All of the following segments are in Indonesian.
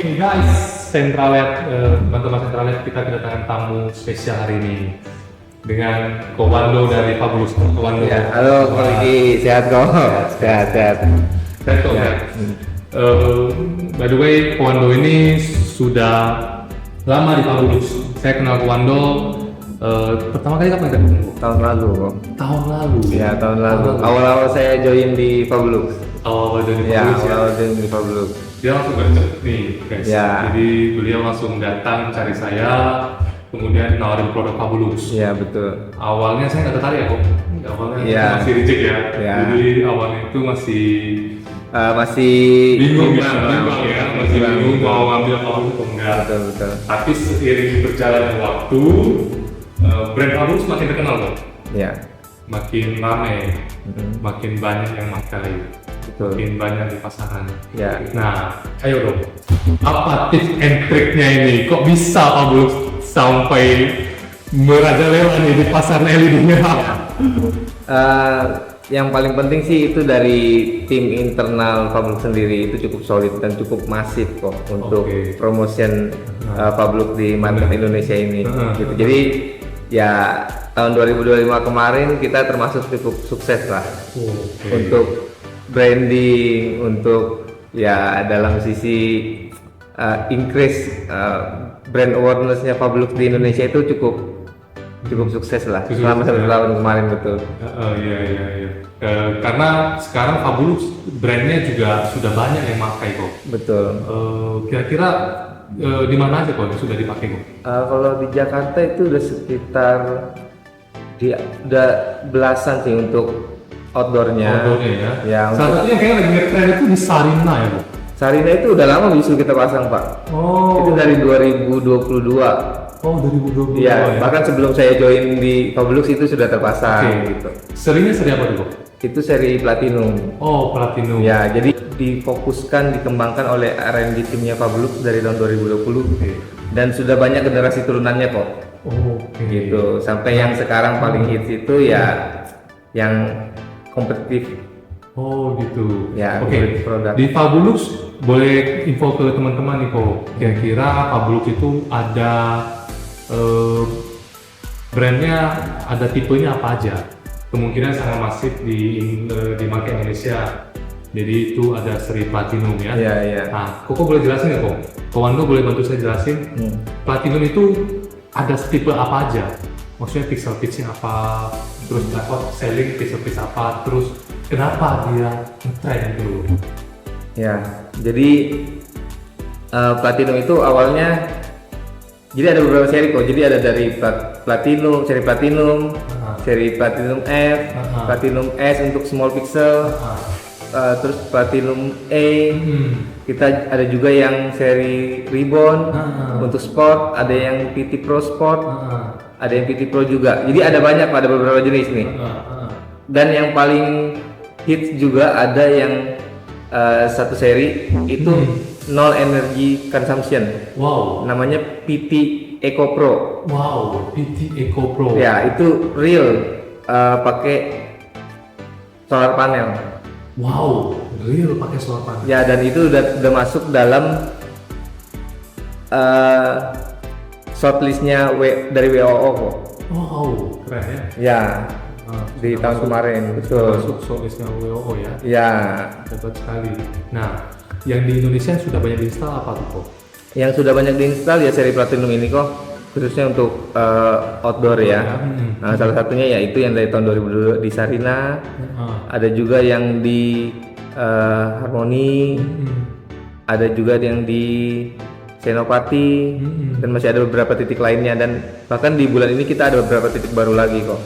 Oke guys, Centralet, teman-teman Centralet, kita kedatangan tamu spesial hari ini dengan Kowando dari Fabulous. Kowando. Ya, halo Ko Riki, sehat kok? Sehat. Sehat kok ya. By the way, Kowando ini sudah lama di Fabulous. Saya kenal Kowando pertama kali kapan ketemu? Tahun lalu kok. Tahun lalu. Ya, tahun lalu. Awal-awal saya join di Fabulous. Awal dari Ya, Fabulous ya. awal join di Fabulous. Dia langsung gercep nih guys. Ya. Jadi beliau langsung datang cari saya, kemudian nawarin produk Fabulous. Iya, betul. Awalnya saya nggak tertarik ya kok. Awalnya Iya. masih reject ya. Iya. Jadi awalnya itu masih Masih bingung ya, bimbang, masih bingung mau ngambil Fabulous atau enggak. Betul. Tapi seiring berjalannya waktu, brand Fabulous makin terkenal kok. Ya, Makin ramai, makin banyak yang pakai, betul. makin banyak di pasaran. Ya. Nah, ayo dong. Apa tips and triknya ini? Kok bisa Fabulous sampai merajalela nih di pasar LED-nya? Yang paling penting sih itu dari tim internal Fabulous sendiri itu cukup solid dan cukup masif kok untuk Oke. promotion Fabulous di market Indonesia ini. Gitu. Jadi ya tahun 2025 kemarin kita termasuk cukup sukses lah untuk branding, untuk ya dalam sisi increase brand awareness-nya Fabulous di Indonesia itu cukup sukses lah Cukup selama sukses, satu ya. tahun kemarin, betul. Iya. Karena sekarang Fabulous brandnya juga sudah banyak yang pakai kok. Betul. Kira-kira di mana aja kok yang sudah dipakai kok? Kalau di Jakarta itu udah sekitar udah belasan sih untuk outdoornya. Outdoornya ya. Ya, Salah untuk satu yang kayaknya lagi ngetren itu di Sarina ya kok. Sarina itu udah lama justru kita pasang, Pak. Oh. Itu dari 2022. Oh 2022 Iya, ya. bahkan sebelum saya join di Fabulous itu sudah terpasang Oke. gitu. Serinya seri apa tuh kok? Itu seri Platinum. Oh Platinum. Ya, jadi difokuskan, dikembangkan oleh R&D timnya Fabulous dari tahun 2020. Dan sudah banyak generasi turunannya kok. Oh, oke. Gitu. Sampai yang sekarang paling hits itu ya yang kompetitif. Oh gitu. Ya, Oke. produk. Di Fabulous boleh info ke teman-teman nih kok. Kira-kira Fabulous itu ada brandnya, ada tipenya apa aja? Kemungkinan sangat masif di market Indonesia. Jadi itu ada seri Platinum ya. Iya. Nah, Koko boleh jelasin nggak kok? Kowando boleh bantu saya jelasin? Platinum itu ada tipe apa aja? Maksudnya pixel pitch-nya apa? Terus selling pixel pitch apa? Terus kenapa dia ngetrend gitu? Ya, jadi Platinum itu awalnya jadi ada beberapa seri kok. Jadi ada dari Platinum, seri Platinum, seri Platinum F, Platinum S untuk small pixel, terus Platinum E. Kita ada juga yang seri Ribbon untuk sport, ada yang PT Pro Sport, ada yang PT Pro juga. Jadi ada banyak, ada beberapa jenis nih. Dan yang paling hits juga ada yang satu seri itu nol energy consumption. Wow. Namanya PT Eco Pro. Wow, PT Eco Pro. Ya, itu real pakai solar panel. Wow, real pakai solar panel. Ya, dan itu udah masuk dalam shortlistnya dari WOO kok. Wow, keren ya. Ya, di tahun kemarin, betul. Masuk shortlistnya WOO ya. Ya, Hebat sekali. Nah, yang di Indonesia sudah banyak diinstal apa tuh kok? yang sudah banyak diinstal ya seri Platinum ini kok, khususnya untuk outdoor ya. Nah, salah satunya yaitu yang dari tahun 2022 di Sarina. Ada juga yang di Harmony, ada juga yang di Senopati, dan masih ada beberapa titik lainnya, dan bahkan di bulan ini kita ada beberapa titik baru lagi kok.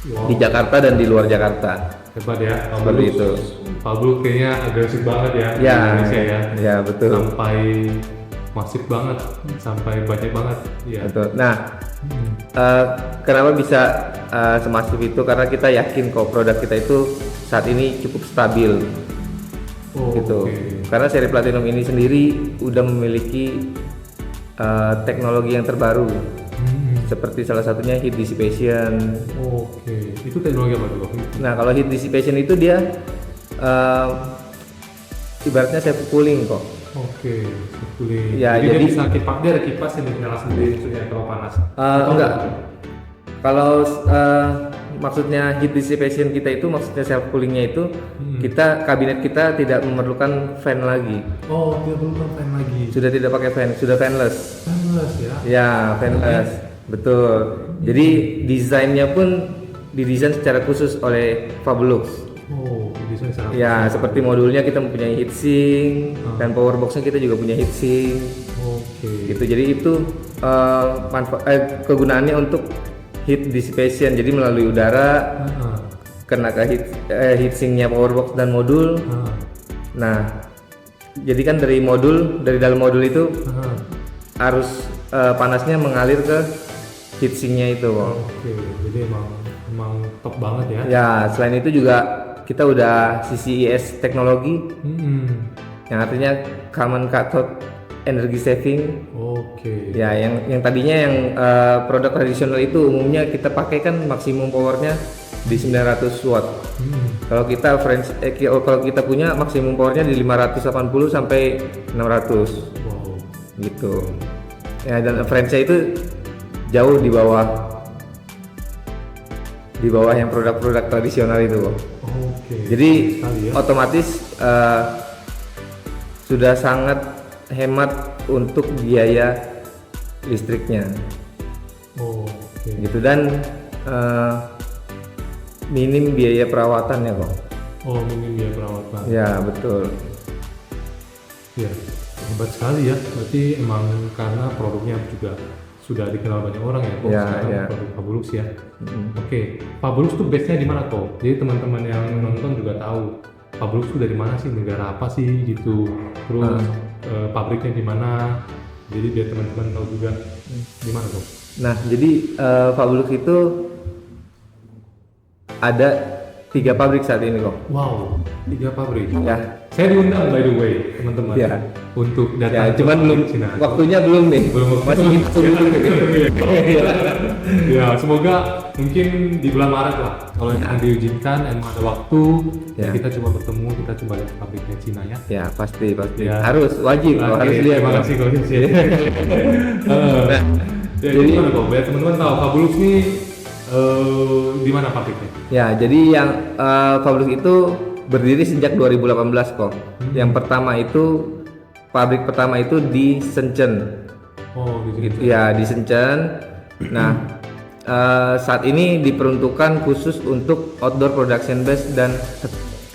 Wow. Di Jakarta dan di luar Jakarta. Hebat ya. Seperti itu. Fabulous kayaknya agresif banget ya di Ya, Indonesia ya. ya betul. Sampai masif banget, sampai banyak banget. Ya. Betul. Nah, kenapa bisa semasif itu? Karena kita yakin kok produk kita itu saat ini cukup stabil. Oh, Gitu. oke. Karena seri Platinum ini sendiri udah memiliki teknologi yang terbaru, seperti salah satunya heat dissipation. Oke, itu teknologi apa tuh? Nah, kalau heat dissipation itu dia ibaratnya self cooling kok. Oke, cooling. Ya, jadi dia jadi- bisa kipas, dia ada kipas yang nyala sendiri maksudnya kalau panas. Enggak. Kalau maksudnya heat dissipation kita itu maksudnya self coolingnya itu kabinet kita tidak memerlukan fan lagi. Oh, dia belum fan lagi. Sudah tidak pakai fan, sudah fanless. Fanless ya. Ya, fanless. Betul. Jadi desainnya pun didesain secara khusus oleh Fabulux. Oh, desain sangat. Ya, seperti modulnya kita mempunyai heatsink dan powerboxnya kita juga punya heatsink. Oke. Gitu. Jadi itu kegunaannya untuk heat dissipation. Jadi melalui udara kena ke heatsinknya powerbox dan modul. Nah, jadi kan dari dalam modul itu arus panasnya mengalir ke heatsinknya itu. Oke, jadi emang top banget ya. Ya, selain itu juga kita udah CCES teknologi yang artinya common cathode energy saving. Oke. Ya, yang tadinya yang produk tradisional itu umumnya kita pakai kan maksimum powernya di 900 watt. Kalau kita punya maksimum powernya di 580 sampai 600. Wow. Gitu. Ya, dan range-nya itu jauh di bawah yang produk-produk tradisional itu. Oke. Jadi Sekali ya. otomatis sudah sangat hemat untuk biaya listriknya. Oke. Gitu, dan minim biaya perawatannya kok. Oh, minim biaya perawatan. Ya, betul. Ya, hebat sekali ya. Berarti emang karena produknya juga sudah dikenal banyak orang ya. Ya, sekarang ya. produk Fabulux ya. Oke, Fabulux tuh base-nya di mana kok? Jadi teman-teman yang nonton juga tahu Fabulux tuh dari mana sih, negara apa sih gitu. Terus pabriknya di mana? Jadi biar teman-teman tahu juga di mana kok. Nah, jadi Fabulux itu ada 3 pabrik saat ini kok. Wow, 3 pabrik. Ya. Saya diundang by the way, teman-teman. Ya. Untuk Ya, datang. cuman belum Cina. waktunya belum nih. Masih hitung dulu. Ya, semoga mungkin di bulan Maret lah. Kalau yang akan diizinkan, emang ada waktu, ya. Ya. Kita coba bertemu, kita coba lihat pabriknya Cina ya. Ya, pasti. Ya. Harus wajib Oke, harus lihat. terima kasih kalau gitu. Nah, Ya, jadi- gimana kok? Biar teman-teman tahu Fabulux nih di mana pabriknya? Ya, jadi yang Fabulux itu berdiri sejak 2018 kok. Yang pertama itu pabrik pertama itu di Shenzhen. Oh, di sini. Gitu ya, di Shenzhen. Nah, saat ini diperuntukkan khusus untuk outdoor production base dan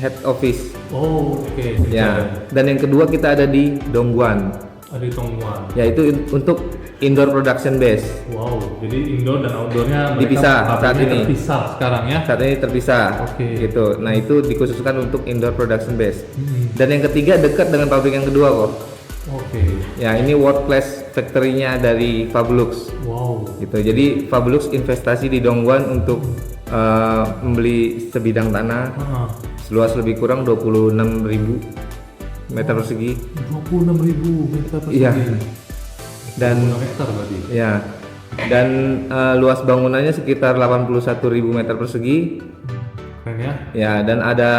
head office. Oh, oke. Ya, dan yang kedua kita ada di Dongguan, Ada di Tongguan. yaitu untuk indoor production base. Wow, jadi indoor dan outdoornya mereka Dipisah saat pabriknya ini. terpisah sekarang ya. Saat ini terpisah. Oke. Gitu. Nah, itu dikhususkan untuk indoor production base. Dan yang ketiga dekat dengan pabrik yang kedua kok. Oke. Ya, ini world-class factory-nya dari Fabulux. Wow. Gitu. Jadi Fabulux investasi di Dongguan untuk membeli sebidang tanah seluas lebih kurang 26.000 meter persegi. 26.000 meter persegi. Iya. Dan 26 hektar berarti. ya, dan luas bangunannya sekitar 81.000 meter persegi. Keren ya. Ya, dan ada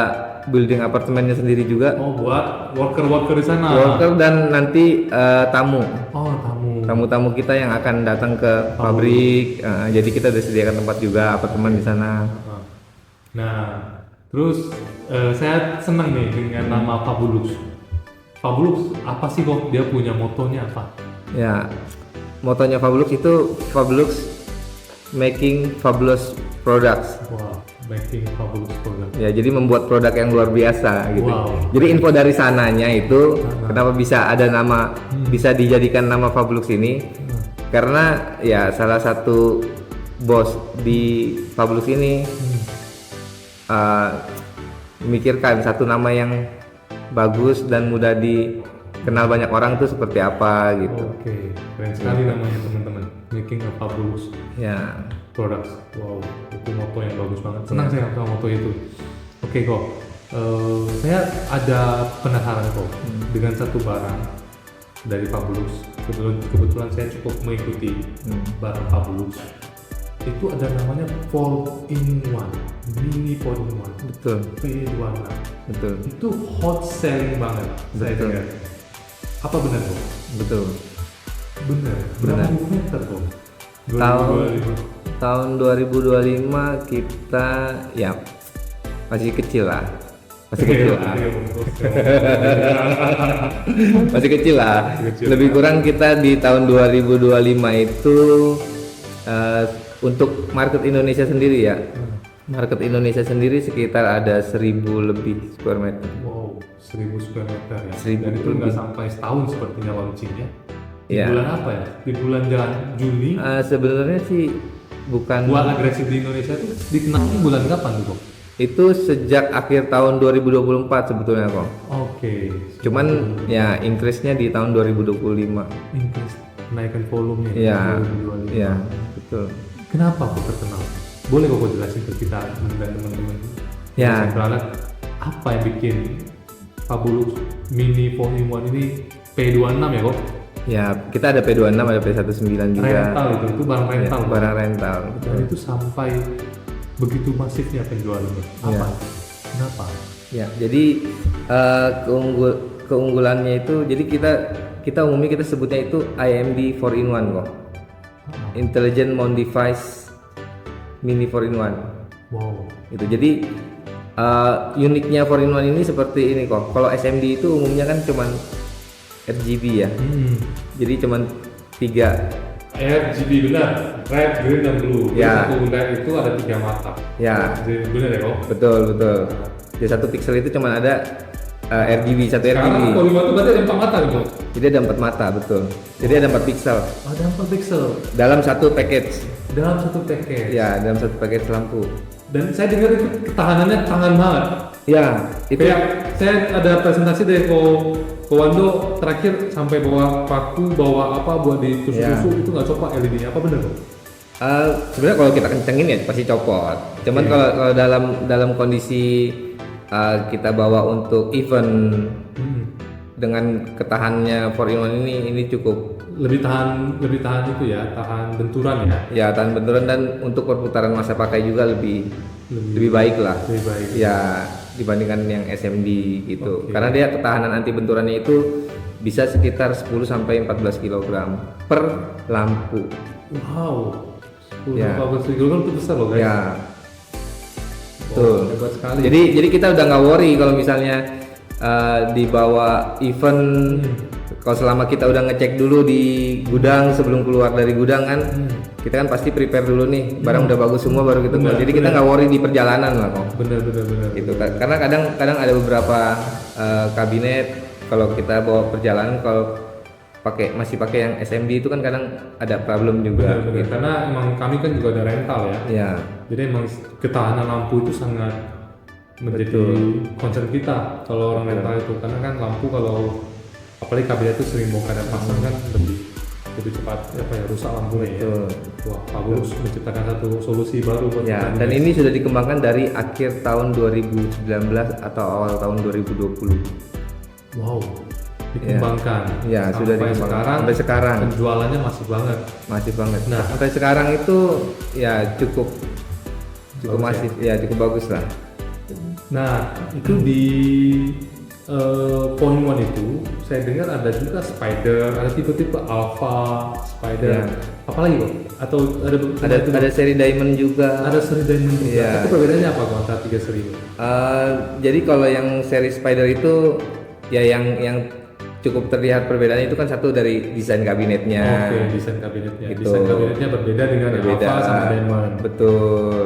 building apartemennya sendiri juga. Oh, buat worker-worker di sana. Worker dan nanti tamu. Oh, tamu. Tamu-tamu kita yang akan datang ke pabrik. Jadi kita udah sediakan tempat juga apartemen di sana. Nah, terus saya senang nih dengan nama Fabulux. Fabulux apa sih kok? Dia punya motonya apa? Ya, motonya Fabulux itu Fabulux making fabulous products. Wah, making Fabulous product. Ya, jadi membuat produk yang luar biasa gitu. Wow. Jadi info dari sananya itu kenapa bisa ada nama, bisa dijadikan nama Fabulux ini? Karena ya salah satu bos di Fabulux ini memikirkan satu nama yang bagus dan mudah dikenal banyak orang itu seperti apa gitu. Oke, keren sekali namanya teman-teman. Making a Fabulous Ya. products. Wow, itu moto yang bagus banget. Senang saya sama moto itu. Oke kok, saya ada penasaran kok dengan satu barang dari Fabulous. Kebetulan saya cukup mengikuti barang Fabulous. Itu ada namanya 4-in-1, mini 4-in-1, Betul, P2. betul. Itu hot selling banget. Saya Betul. dengar. Apa benar kok? Betul. Benar. Berapa Benar. ribu meter kok? Tahun 2025 kita ya masih kecil lah. Masih kecil lah. Masih kecil lah. Lebih kurang kita di tahun 2025 itu untuk market Indonesia sendiri ya. Market Indonesia sendiri sekitar ada 1.000 lebih square meter. Wow, 1.000 square meter ya. 1.000 Dan itu nggak sampai setahun sepertinya launchingnya. Di Ya. bulan apa ya? Di bulan Juni. Sebenarnya sih bukan. Buat agresif di Indonesia itu dikenalnya bulan kapan tuh kok? Itu sejak akhir tahun 2024 sebetulnya kok. Oke. Cuman ya increase-nya di tahun 2025. Increase kenaikan volumenya. Iya. 2025. Iya, betul. Kenapa kok terkenal? Boleh kok jelasin ke kita dan teman-teman? Ya. Produk apa yang bikin Fabulous Mini 4-in-1 ini P26 ya kok? Ya, kita ada P26, ada P19 juga. Rental itu barang rental. Ya, barang rental. Dan itu sampai begitu masifnya penjualannya. Apa? Ya. Kenapa? Ya, jadi keunggulannya itu, jadi kita umumnya kita sebutnya itu IMD 4-in-1 kok. Intelligent Mount Device Mini 4-in-1. Wow. Itu jadi uniknya 4-in-1 ini seperti ini kok. Kalau SMD itu umumnya kan cuman RGB ya. Jadi cuman 3. RGB benar, red, green, dan blue. Ya. Satu LED itu ada 3 mata. Ya. Jadi benar ya kok? Betul. Jadi satu pixel itu cuman ada RGB, satu RGB. Sekarang kalau 5 itu berarti ada 4 mata gitu. Jadi ada 4 mata, betul. Jadi ada 4 pixel Ada 4 pixel dalam satu package. dalam satu package. Ya, dalam satu package lampu. Dan saya dengar itu ketahanannya tahan banget. Ya, itu Kayak saya ada presentasi dari Kowando terakhir sampai bawa paku, bawa apa buat ditusuk-tusuk itu nggak copot LED-nya. Apa benar kok? sebenarnya kalau kita kencengin ya pasti copot. Cuman Oke. kalau dalam kondisi kita bawa untuk event dengan ketahannya 4-in-1 ini cukup Lebih tahan itu ya, tahan benturan ya. ya tahan benturan, dan untuk perputaran masa pakai juga lebih baik lah. Lebih baik. Ya dibandingkan yang SMD gitu. Oke. Karena dia ketahanan anti benturannya itu bisa sekitar 10 sampai 14 kg per lampu. Wow. 10 Ya. 14 kilo itu besar loh guys. Ya. Wow, Betul. hebat sekali. Jadi kita udah nggak worry kalau misalnya dibawa event. Kalau selama kita udah ngecek dulu di gudang sebelum keluar dari gudang kan, kita kan pasti prepare dulu nih, barang udah bagus semua baru kita keluar. Jadi kita nggak worry di perjalanan lah kok. bener. Gitu. Karena kadang ada beberapa kabinet kalau kita bawa perjalanan kalau masih pakai yang SMD itu kan kadang ada problem juga. Bener. Karena emang kami kan juga ada rental ya. Ya, Jadi emang ketahanan lampu itu sangat menjadi concern kita kalau orang rental itu, karena kan lampu kalau apalagi kabinet itu sering bongkar dan pasang kan lebih cepat rusak lampunya ya. Wah, Fabulous menciptakan satu solusi baru buat ya. kita. Dan ini sudah dikembangkan dari akhir tahun 2019 atau awal tahun 2020. Wow, dikembangkan. Ya, sudah dikembangkan. Sampai sekarang penjualannya masih banget. masih banget. Nah. Sampai sekarang itu ya cukup Bagus masif ya, cukup bagus lah. Nah, itu di point one itu saya dengar ada juga Spider, ada tipe-tipe Alpha, Spider, Ya. apalagi kok? Atau Ada seri Diamond juga. ada seri Diamond juga. Iya. Itu perbedaannya apa kok antara 3 seri itu? Jadi kalau yang seri Spider itu ya yang cukup terlihat perbedaan itu kan satu dari desain kabinetnya. Oke, desain kabinetnya. Gitu. Desain kabinetnya berbeda dengan yang Berbeda. Alpha sama Diamond. Betul.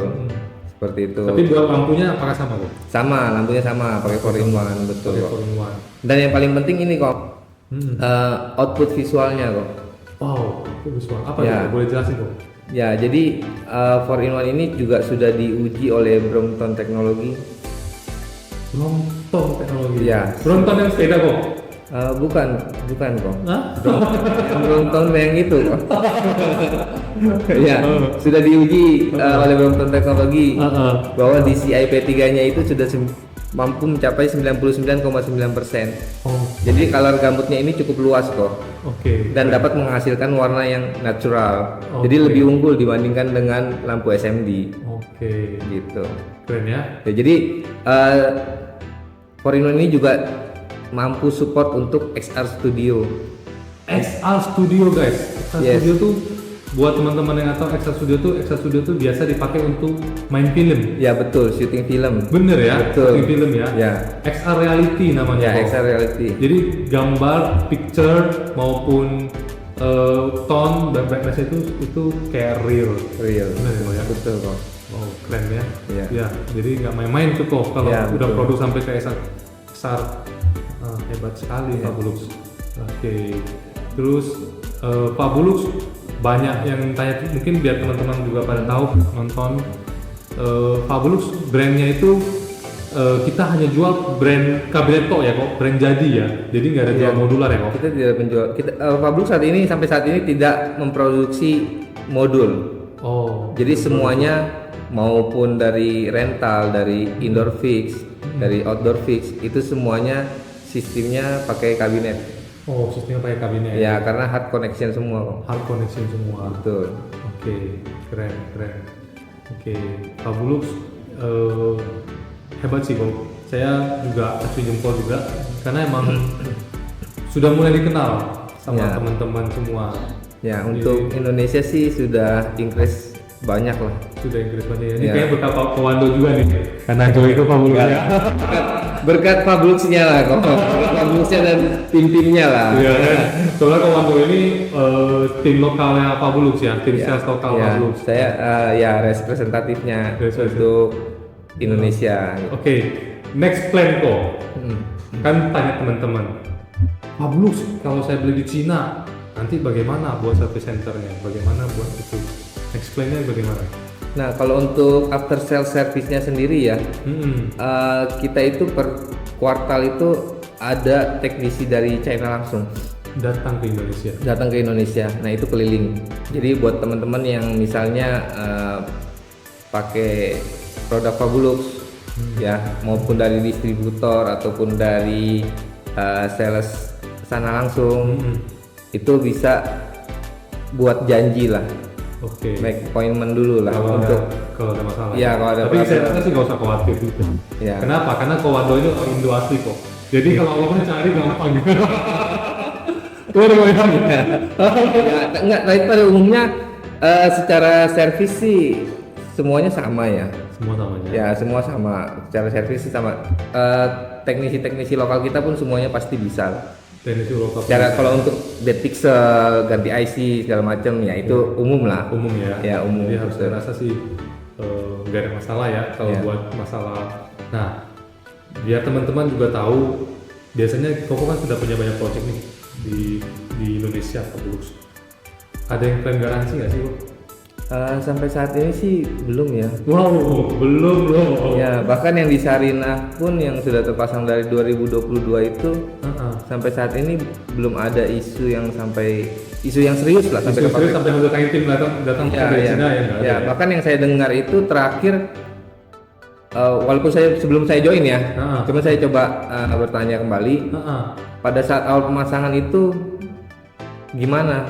Seperti itu. Tapi buat lampunya apakah sama kok? Sama, lampunya sama, pakai 4-in-1, betul Pakai kok. 4-in-1. Dan yang paling penting ini kok, output visualnya kok. Wow, itu visual. Apa Ya. ya? Boleh jelasin kok? Ya, jadi 4-in-1 ini juga sudah diuji oleh Brompton Technology. Brompton teknologi. Ya. Brompton yang sepeda kok? Bukan kok. Hah? Brompton yang itu kok. Ya, sudah diuji oleh Brompton Technology bahwa DCI P3-nya itu sudah mampu mencapai 99,9%. Oh, Jadi color gambutnya ini cukup luas kok. oke. Dan dapat menghasilkan warna yang natural. Oke. Jadi lebih unggul dibandingkan dengan lampu SMD Oke. gitu. Keren ya. Ya, jadi 4-in-1 ini juga mampu support untuk XR Studio. XR Studio guys, XR Yes. Studio tuh buat teman-teman yang nggak tahu XR Studio tuh biasa dipakai untuk main film. Ya betul, syuting film. Bener ya, Betul. syuting film ya. Ya. XR Reality namanya. Ya, kok. XR Reality. Jadi gambar, picture maupun tone dan brightness itu kayak real. Real. Bener ya, Ko, ya? Betul kok. Oh keren ya. Iya. Ya, jadi nggak main-main tuh kok kalau Ya, udah betul. produk sampai ke XR. Hebat sekali Ya. Pak Bulux. Oke. Terus Pak Bulux banyak yang tanya, mungkin biar teman-teman juga pada tahu nonton, Pak Bulux brandnya itu kita hanya jual brand kabinet kok ya kok, brand jadi ya, jadi nggak ada jual Iya. modular ya kok. Kita tidak menjual. Kita Fabluk sampai saat ini tidak memproduksi modul. Oh, Jadi semuanya maupun dari rental, dari indoor fix, dari outdoor fix itu semuanya sistemnya pakai kabinet. oh sistemnya pakai kabinet. Ya karena hard connection semua kok. Hard connection semua. Betul. Oke, keren. Oke, Pak Bulux hebat sih kok. Saya juga kasih jempol juga karena emang sudah mulai dikenal sama Ya. teman-teman semua. Ya untuk Indonesia sih sudah increase banyak lah. Sudah Inggris banyak ya. Ini Ya. kayaknya berkat Pak Wando juga nih. Karena Joy itu Pak Bulux ya. Berkat Fabluxnya lah kok. Berkat Fabluxnya dan tim-timnya lah. Iya kan. Soalnya Pak Wando ini tim lokalnya Pak Bulux ya, tim Ya, sales lokal ya, Pak Bulux. saya ya representatifnya Representatif. untuk Indonesia. Oke, next plan kok. Hmm. Kan tanya teman-teman, Pak Bulux kalau saya beli di Cina nanti bagaimana buat service centernya, bagaimana buat itu, next plan-nya bagaimana? Nah kalau untuk after sales service-nya sendiri ya, kita itu per kuartal itu ada teknisi dari China langsung Datang ke Indonesia. datang ke Indonesia. Nah itu keliling. Jadi buat teman-teman yang misalnya pakai produk Fabulux ya, maupun dari distributor ataupun dari sales sana langsung, itu bisa buat janji lah, Oke. make appointment dulu lah Kalau untuk ada masalah. Iya, kalau ada Tapi saya problem. rasa sih nggak usah khawatir gitu. Ya. Kenapa? Karena Kowando ini orang Indo asli kok. Jadi kalau mau cari gampang. Waduh, Ya, enggak, tapi pada umumnya secara servis sih semuanya sama ya. semua namanya. Ya semua sama, secara servis sih sama. Teknisi-teknisi lokal kita pun semuanya pasti bisa lah. Teknisi lokal. Cara kalau untuk dead pixel, ganti IC segala macam ya itu umum lah. umum ya. Ya, umum. Jadi harus saya rasa sih nggak ada masalah ya kalau Ya. buat masalah. Nah, biar teman-teman juga tahu, biasanya Koko kan sudah punya banyak project nih di Indonesia, Pak Bulux. Ada yang klaim garansi nggak sih, Kok? Sampai saat ini sih belum ya. Wow, belum loh. Ya bahkan yang di Sarinah pun yang sudah terpasang dari 2022 itu sampai saat ini belum ada isu yang serius lah sampai ke Serius sampai harus datangin tim datang Ya, dari ya. Cina ya nggak ada Ya, bahkan yang saya dengar itu terakhir walaupun sebelum saya join ya, cuma saya coba bertanya kembali pada saat awal pemasangan itu gimana?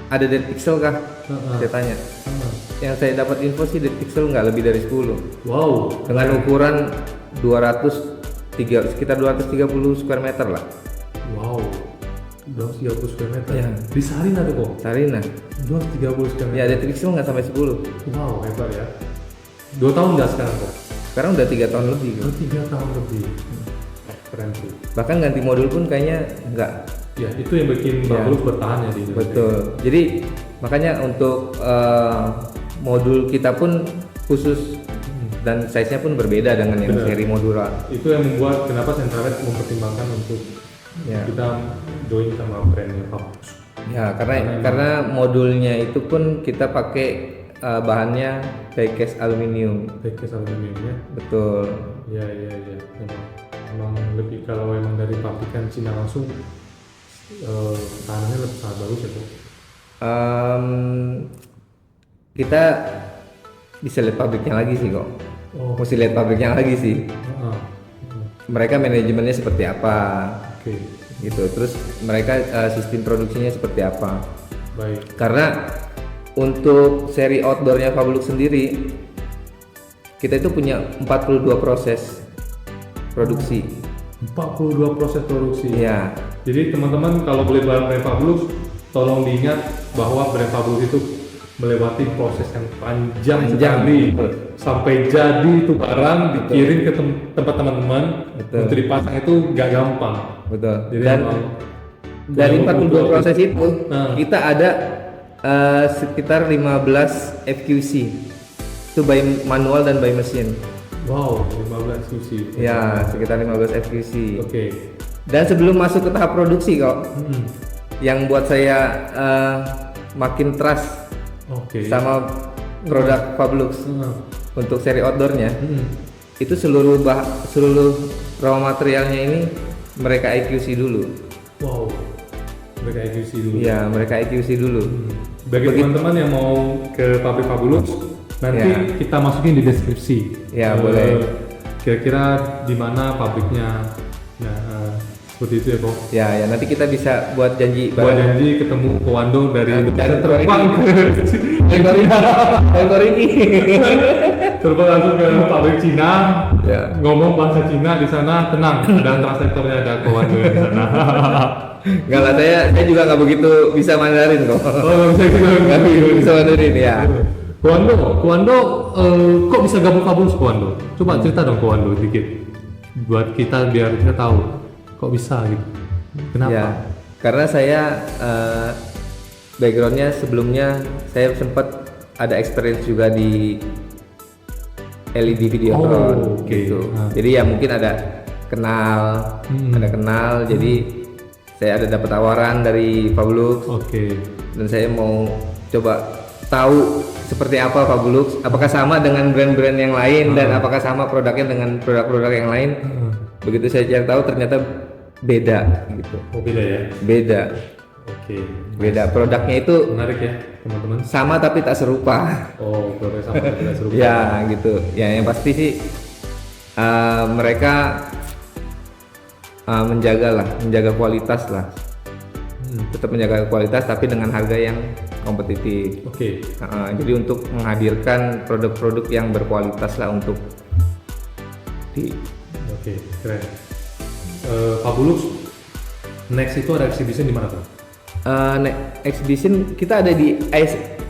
Ada dead pixel kah? Saya tanya. Yang saya dapat info sih dead pixel nggak lebih dari 10 Wow, dengan ukuran sekitar 230 square meter lah. wow. 230 square meter. Ya. Di Sarinah tuh kok. Sarinah. 230 square meter. Ya dead pixel nggak sampai 10. Wow, hebat ya. 2 tahun nggak sekarang kok? Sekarang udah 3 tahun lebih. Oh, 3 tahun lebih. Keren sih. Bahkan ganti modul pun kayaknya nggak. Ya, itu yang bikin Bang Ya. Bulux bertahan ya di Indonesia. Betul. Jadi makanya untuk modul kita pun khusus dan size-nya pun berbeda dengan yang Benar. seri modular. Itu yang membuat kenapa Centralet mempertimbangkan untuk Ya. kita join sama brandnya Pak Bulux. Ya, karena modulnya itu pun kita pakai bahannya diecast aluminium. Diecast aluminiumnya. Betul. Ya. Emang lebih kalau emang dari pabrikan Cina langsung tahanannya lebih sangat bagus ya kok. Kita bisa lihat pabriknya lagi sih kok. Oh. Mesti lihat pabriknya lagi sih. Mereka manajemennya seperti apa, Oke, gitu. Terus mereka sistem produksinya seperti apa. baik. Karena untuk seri outdoornya Fabulux sendiri, kita itu punya 42 proses produksi. 42 proses produksi. Iya. Jadi teman-teman kalau beli barang brand Fabulous, tolong diingat bahwa brand Fabulous itu melewati proses yang panjang sekali sampai jadi itu barang dikirim ke tempat teman-teman untuk dipasang itu nggak gampang. Betul. Jadi Dan dari 42 proses itu kita ada sekitar 15 FQC itu by manual dan by machine. Wow, 15 QC. Ya, sekitar 15 FQC. Oke. Dan sebelum masuk ke tahap produksi kok, yang buat saya makin trust sama produk Fabulous untuk seri outdoornya, itu seluruh raw materialnya ini mereka EQC dulu. Wow, mereka EQC dulu. Ya, mereka EQC dulu. Bagi teman-teman yang mau ke pabrik Fabulous, nanti kita masukin di deskripsi. Ya, boleh. Kira-kira di mana pabriknya. Nah, seperti itu ya, Bang. Ya, nanti kita bisa buat janji ketemu Kowando dari terbang ini. Terbang langsung ke pabrik Cina. Ya. Ngomong bahasa Cina di sana, tenang, ada translatornya, ada Kowando di sana. Enggak lah, saya juga nggak begitu bisa Mandarin kok. Oh, nggak bisa Mandarin ya. Kowando, kok bisa gabung Fabulous Kowando? Coba cerita dong Kowando dikit, buat kita biar kita tahu kok bisa gitu. Kenapa? Ya, karena saya backgroundnya sebelumnya saya sempat ada experience juga di LED Videotron gitu. Jadi ya mungkin ada kenal, jadi saya ada dapat tawaran dari Fabulous. Dan saya mau coba tahu seperti apa Fabulous, apakah sama dengan brand-brand yang lain dan apakah sama produknya dengan produk-produk yang lain. Begitu saya cari tahu ternyata beda gitu. Oh, beda ya? Beda. Beda, produknya itu menarik ya teman-teman. Sama tapi tak serupa. Oh, produknya sama tapi tak serupa. Ya gitu. Ya yang pasti sih mereka menjaga kualitas lah. Tetap menjaga kualitas tapi dengan harga yang kompetitif. Jadi untuk menghadirkan produk-produk yang berkualitas lah untuk keren. Fabulous next itu ada exhibition di mana tuh? Exhibition kita ada di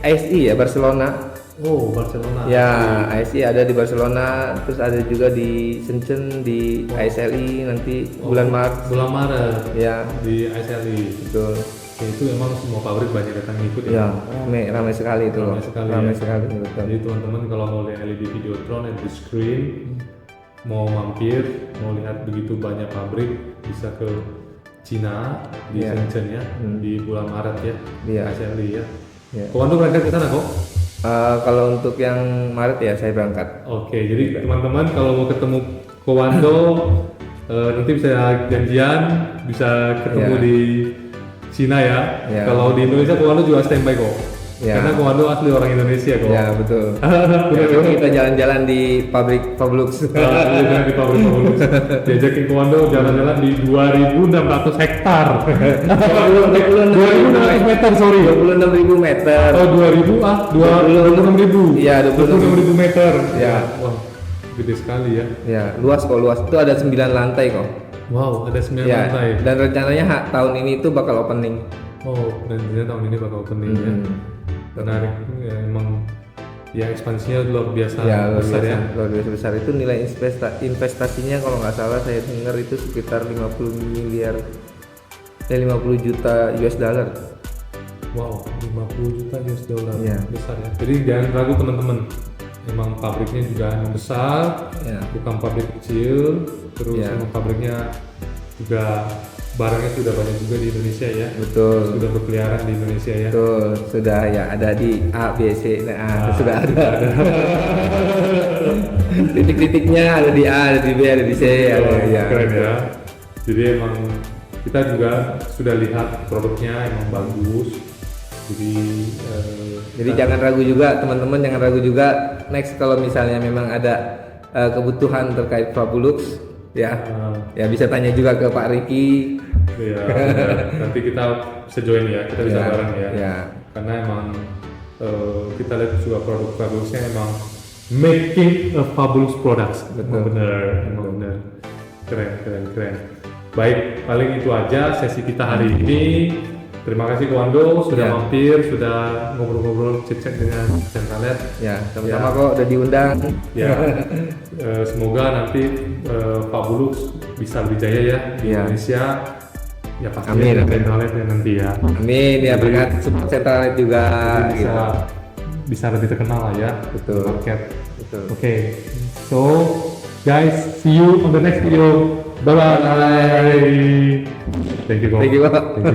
ISE ya, Barcelona. Oh, Barcelona. Ya, ISE ada di Barcelona, terus ada juga di Shenzhen di ISLE nanti bulan Maret. Bulan Maret. Ya, di ISLE. Betul. Itu emang semua pabrik banyak datang ikut ya. Ya, ramai sekali itu. Ramai sekali. Betul. Jadi teman-teman kalau mau lihat LED Videotron di screen, mau mampir, mau lihat begitu banyak pabrik, bisa ke Cina di Shenzhen ya, di bulan Maret ya, ISLE ya. Kowando berangkat ke sana kok? Kalau untuk yang Maret ya saya berangkat. Jadi teman-teman kalau mau ketemu Kowando nanti bisa janjian, bisa ketemu di Cina ya. Kalau di Indonesia Kowando juga standby kok. Karena Kowando asli orang Indonesia kok. Ya betul. Kita jalan-jalan di pabrik Fabulous. Di pabrik Fabulous. Diajakin Kowando jalan-jalan di 2.600 hektar. 2.600 meter, sorry. 26.000 meter. Oh 26.000. Iya 26.000 meter. Ya. Wah, gede sekali ya. Ya luas kok, luas. Itu ada 9 lantai kok. Wow, ada 9 lantai. Dan rencananya tahun ini itu bakal opening. Oh, rencananya tahun ini bakal opening ya. Menarik ya, emang ya ekspansinya luar biasa besar ya. Luar biasa besar. Itu nilai investasinya kalau nggak salah saya dengar itu sekitar 50 juta US dollar. Wow, 50 juta US dollar. Besar ya. Jadi jangan ragu teman-teman. Emang pabriknya juga besar, bukan pabrik kecil. Terus emang pabriknya juga barangnya sudah banyak juga di Indonesia ya. Betul. Sudah berkeliaran di Indonesia ya. Betul. Sudah ya ada di A, B, C. Sudah ada. Titik-titiknya ada di A, ada di B, ada di C. Keren ya. Jadi emang kita juga sudah lihat produknya emang bagus. Jadi jangan ragu juga teman-teman, jangan ragu juga next kalau misalnya memang ada kebutuhan terkait Fabulous ya bisa tanya juga ke Pak Riki. Nanti kita bisa join ya, kita bisa bareng ya. Karena emang kita lihat juga produk Fabulousnya emang making a Fabulous products. Emang benar. Keren. Baik, paling itu aja sesi kita hari ini. Terima kasih Wando sudah Ya. mampir, sudah ngobrol-ngobrol chat-chat dengan Centralet. Ya, sama-sama kok udah diundang. Ya, semoga nanti Pak Buluk bisa lebih jaya ya di Ya. Indonesia. Ya pasti Amin. Centralet ya nanti ya. Amin ya, berkat support Centralet juga. Jadi Gitu. bisa lebih terkenal lah ya. Betul. di market. Betul. Oke, so guys, see you on the next video. Bye bye. Thank you, Ko. Thank you, Pak. Thank you.